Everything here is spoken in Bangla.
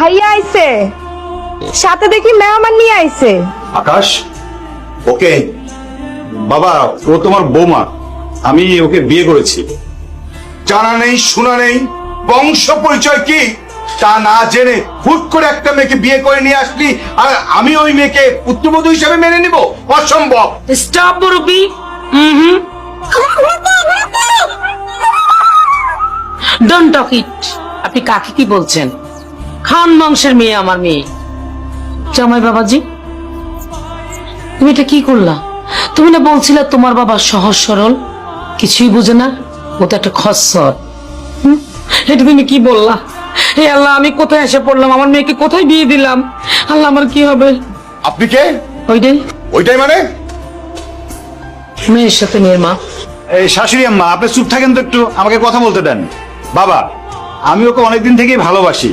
ভাইয়া আইছে, সাথে দেখি মেহমান নিয়ে আইছে। আকাশ, ওকে বাবা, ও তোমার বৌমা, আমি ওকে বিয়ে করেছি। জানা নেই শোনা নেই, বংশ পরিচয় কি তা না জেনে হুট করে একটা মেয়েকে বিয়ে করে নিয়ে আসলি, আর আমি ওই মেয়েকে পুত্রবধূ হিসেবে মেনে নিব? অসম্ভব। স্টপ মুরব্বি। ডোন্ট টক ইট। আপনি কাকে কি বলছেন? খান বংশের মেয়ে আমার মেয়ে। জামাই বাবাজি, তুমি এটা কি করলা? তুমি না বলছিলা তোমার বাবা সহজ সরল, কিছুই বুঝে না, ও তো একটা খচ্চর। এটা তুমি কি বললা? হে আল্লাহ, আমি কোথায় এসে পড়লাম? আমার মেয়েকে কোথায় বিয়ে দিলাম? আল্লাহ, আমার কি হবে? আপনি কে? ওইটাই ওইটাই মানে? মেয়ের সাথে মেয়ের মা। এই শাশুড়ি আম্মা, আপনি চুপ থাকেন তো একটু, আমাকে কথা বলতে দেন। বাবা, আমি ওকে অনেকদিন থেকেই ভালোবাসি।